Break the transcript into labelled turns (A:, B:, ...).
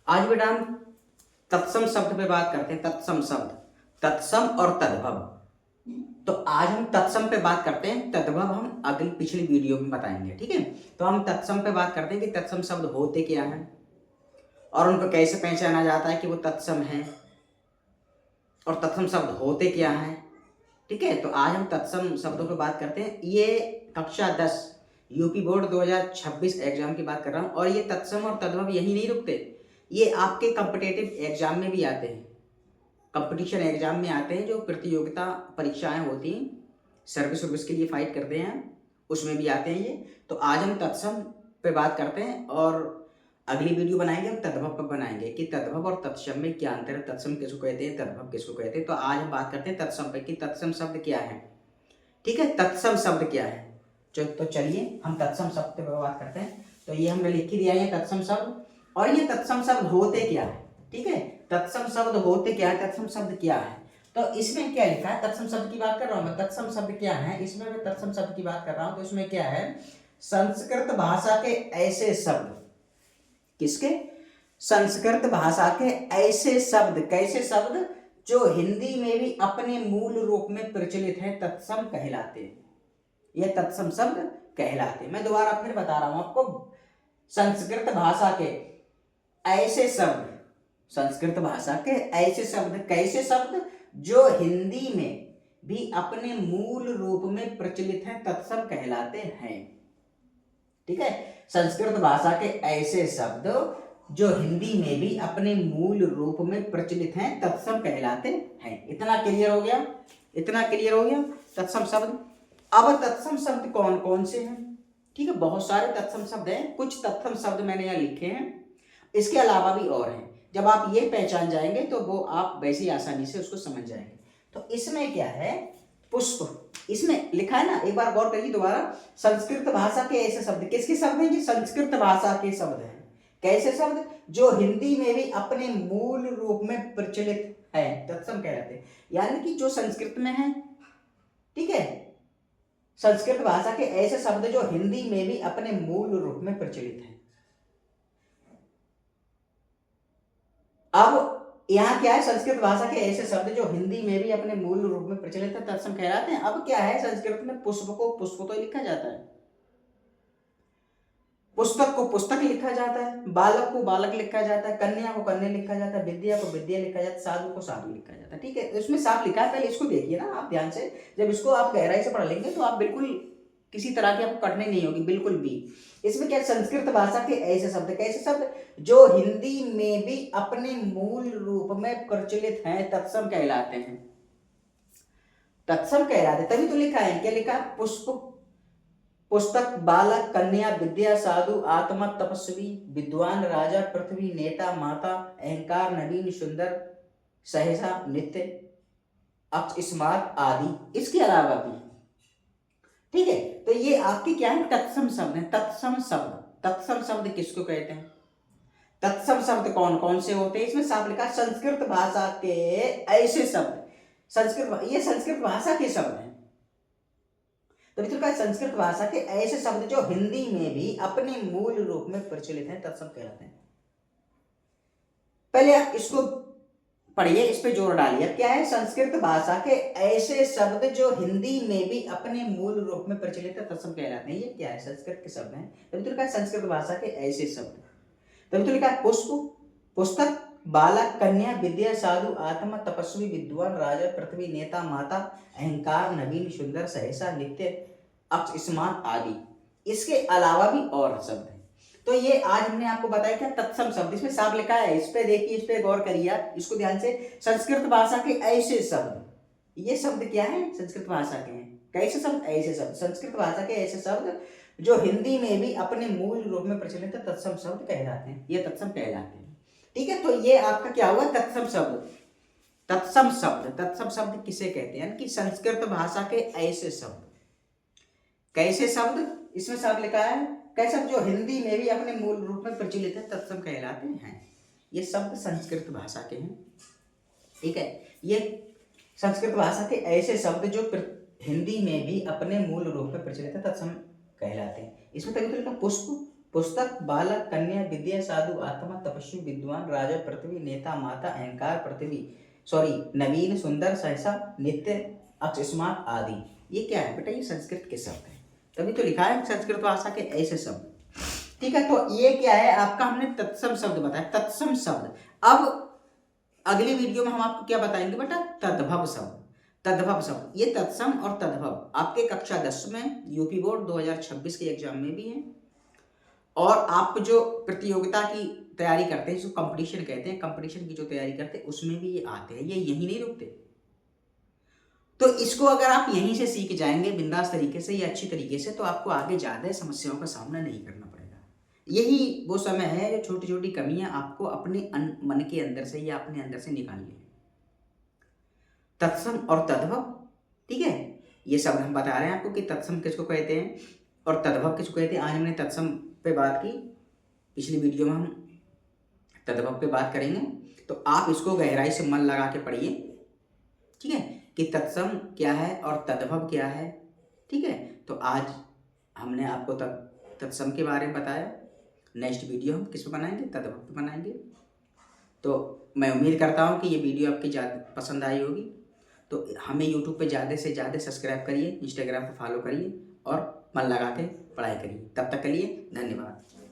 A: आज बेटा हम तत्सम शब्द पे बात करते हैं। तत्सम शब्द, तत्सम और तद्भव। तो आज हम तत्सम पे बात करते हैं, तद्भव हम अगली पिछली वीडियो में बताएंगे। ठीक है, तो हम तत्सम पे बात करते हैं कि तत्सम शब्द होते क्या हैं और उनको कैसे पहचाना जाता है कि वो तत्सम है, और तत्सम शब्द होते क्या हैं। ठीक है, तो आज हम तत्सम शब्दों पे बात करते हैं। ये कक्षा 10 यूपी बोर्ड 2026 एग्जाम की बात कर रहा हूँ। और ये तत्सम और तद्भव यही नहीं रुकते, ये आपके कॉम्पिटिटिव एग्जाम में भी आते हैं, कंपटीशन एग्जाम में आते हैं। जो प्रतियोगिता परीक्षाएं होती हैं, सर्विस के लिए फाइट करते हैं, उसमें भी आते हैं ये। तो आज हम तत्सम पे बात करते हैं और अगली वीडियो बनाएंगे हम तद्भव पर बनाएंगे कि तद्भव और तत्सम में क्या अंतर है, तत्सम किसको कहते हैं, तद्भव किसको कहते हैं। तो आज हम बात करते हैं तत्सम पे कि तत्सम शब्द क्या है। ठीक है, तत्सम शब्द क्या है। तो चलिए हम तत्सम शब्द पे बात करते हैं। तो ये हमने लिख ही दिया है तत्सम शब्द, और ये तत्सम शब्द होते क्या है। ठीक है, तत्सम शब्द होते क्या है, तत्सम शब्द क्या है। तो इसमें क्या लिखा है, तत्सम शब्द की बात कर रहा हूं मैं। तत्सम शब्द क्या है, इसमें मैं तत्सम शब्द की बात कर रहा हूं। तो इसमें क्या है, संस्कृत भाषा के ऐसे शब्द, किसके, संस्कृत भाषा के ऐसे शब्द, कैसे शब्द जो हिंदी में भी अपने मूल रूप में प्रचलित है, तत्सम कहलाते हैं। ये तत्सम शब्द कहलाते हैं। मैं दोबारा फिर बता रहा हूं आपको, संस्कृत भाषा के ऐसे शब्द, संस्कृत भाषा के ऐसे शब्द, कैसे शब्द जो हिंदी में भी अपने मूल रूप में प्रचलित हैं, तत्सम कहलाते हैं। ठीक है, संस्कृत भाषा के ऐसे शब्द जो हिंदी में भी अपने मूल रूप में प्रचलित हैं, तत्सम कहलाते हैं। इतना क्लियर हो गया, इतना क्लियर हो गया तत्सम शब्द। अब तत्सम शब्द कौन कौन से हैं। ठीक है, बहुत सारे तत्सम शब्द हैं, कुछ तत्सम शब्द मैंने यहाँ लिखे हैं, इसके अलावा भी और हैं। जब आप ये पहचान जाएंगे तो वो आप वैसे ही आसानी से उसको समझ जाएंगे। तो इसमें क्या है, पुष्प, इसमें लिखा है ना, एक बार गौर करिए दोबारा। संस्कृत भाषा के ऐसे शब्द, किसके शब्द हैं, संस्कृत भाषा के शब्द हैं। कैसे शब्द जो हिंदी में भी अपने मूल रूप में प्रचलित है, तत्सम कहलाते हैं। यानी कि जो संस्कृत में है, ठीक है, संस्कृत भाषा के ऐसे शब्द जो हिंदी में भी अपने मूल रूप में प्रचलित है। अब यहाँ क्या है, संस्कृत भाषा के ऐसे शब्द जो हिंदी में भी अपने मूल रूप में प्रचलित है, तत्सम कहलाते हैं। अब क्या है, संस्कृत में पुष्प को पुष्प तो लिखा जाता है, पुस्तक को पुस्तक लिखा जाता है, बालक को बालक लिखा जाता है, कन्या को कन्या लिखा जाता है, विद्या को विद्या लिखा जाता है, साधु को साधु लिखा जाता है। ठीक है, इसमें साफ लिखा है, पहले इसको देखिए ना आप ध्यान से। जब इसको आप गहराई से पढ़ लेंगे तो आप बिल्कुल किसी तरह की आपको कठिनाई नहीं होगी, बिल्कुल भी। इसमें क्या, संस्कृत भाषा के ऐसे शब्द, कैसे शब्द जो हिंदी में भी अपने मूल रूप में प्रचलित हैं, तत्सम कहलाते हैं। तत्सम कहलाते, तभी तो लिखा है, क्या लिखा, पुष्प, पुस्तक, बालक, कन्या, विद्या, साधु, आत्मा, तपस्वी, विद्वान, राजा, पृथ्वी, नेता, माता, अहंकार, नवीन, सुंदर, सहसा, नित्य, अक्ष, स्मार्ट आदि, इसके अलावा भी। ठीक है, तो ये आपके क्या है, तत्सम शब्द है। तत्सम शब्द, तत्सम शब्द किसको कहते हैं, तत्सम शब्द कौन कौन से होते हैं। इसमें साफ लिखा, संस्कृत भाषा के ऐसे शब्द, ये संस्कृत भाषा के शब्द हैं। तो मित्रों का संस्कृत भाषा के ऐसे शब्द जो हिंदी में भी अपने मूल रूप में प्रचलित हैं, तत्सम कहलाते हैं। पहले आप इसको पढ़िए, इस पे जोर डालिए। क्या है, संस्कृत भाषा के ऐसे शब्द जो हिंदी में भी अपने मूल रूप में प्रचलित है, तत्सम कहलाते हैं। ये क्या है, संस्कृत के शब्द हैं। तो मित्रों का संस्कृत भाषा के ऐसे शब्द, तो मित्रों लिखा है, पुष्प, पुस्तक, बालक, कन्या, विद्या, साधु, आत्मा, तपस्वी, विद्वान, राजा, पृथ्वी, नेता, माता, अहंकार, नवीन, सुंदर, सहसा, नित्य, अक्ष, स्मार्ट आदि, इसके अलावा भी और शब्द हैं। तो ये आज हमने आपको बताया क्या, तत्सम शब्द। इसमें साफ लिखा है, इस पे देखिए, इस पे गौर करिए आप, इसको ध्यान से। संस्कृत भाषा के ऐसे शब्द, ये शब्द क्या है, संस्कृत भाषा के हैं। कैसे शब्द, ऐसे शब्द, संस्कृत भाषा के ऐसे शब्द जो हिंदी में भी अपने मूल रूप में प्रचलित है, तत्सम शब्द कहलाते हैं। ये तत्सम कहलाते हैं। ठीक है, तो ये आपका क्या हुआ, तत्सम शब्द। तत्सम शब्द, तत्सम शब्द किसे कहते हैं, कि संस्कृत भाषा के ऐसे शब्द, कैसे शब्द, इसमें सब लिखा है, कैसे शब्द जो हिंदी में भी अपने मूल रूप में प्रचलित है, तत्सम कहलाते हैं। ये शब्द संस्कृत भाषा के हैं। ठीक है, ये संस्कृत भाषा के ऐसे शब्द जो हिंदी में भी अपने मूल रूप में प्रचलित है, तत्सम कहलाते हैं। इसमें तभी तो लिखा, पुष्प, पुस्तक बालक कन्या विद्या साधु आत्मा तपस्वी विद्वान राजा पृथ्वी नेता माता अहंकार पृथ्वी नवीन सुंदर सहसा नित्य अकस्मात आदि। ये क्या है बेटा? ये संस्कृत के शब्द हैं, तभी तो लिखा है संस्कृत भाषा के ऐसे शब्द। ठीक है, तो ये क्या है आपका, हमने तत्सम शब्द बताया, तत्सम शब्द। अब अगली वीडियो में हम आपको क्या बताएंगे बेटा? तद्भव शब्द। तद्भव शब्द, ये तत्सम और तद्भव आपके कक्षा 10 में यूपी बोर्ड 2026 के एग्जाम में भी है, और आप जो प्रतियोगिता की तैयारी करते हैं, जो कंपटीशन कहते हैं, कंपटीशन की जो तैयारी करते हैं उसमें भी ये आते हैं, ये यहीं नहीं रुकते। तो इसको अगर आप यहीं से सीख जाएंगे बिंदास तरीके से या अच्छी तरीके से, तो आपको आगे ज्यादा समस्याओं का सामना नहीं करना पड़ेगा। यही वो समय है जो छोटी छोटी कमियां आपको अपने मन के अंदर से या अपने अंदर से निकालनी है। तत्सम और तद्भव, ठीक है, ये शब्द हम बता रहे हैं आपको कि तत्सम किसको कहते हैं और तद्भव किसको कहते हैं। आज हमने तत्सम पे बात की, पिछली वीडियो में हम तद्भव पे बात करेंगे। तो आप इसको गहराई से मन लगा के पढ़िए, ठीक है, कि तत्सम क्या है और तद्भव क्या है। ठीक है, तो आज हमने आपको तत्सम के बारे में बताया। नेक्स्ट वीडियो हम किस पे बनाएंगे? तद्भव पे बनाएंगे। तो मैं उम्मीद करता हूँ कि ये वीडियो आपकी ज़्यादा पसंद आई होगी। तो हमें यूट्यूब पे ज़्यादा से ज़्यादा सब्सक्राइब करिए, इंस्टाग्राम पे फॉलो करिए और मन लगा के पढ़ाई करिए। तब तक के लिए धन्यवाद।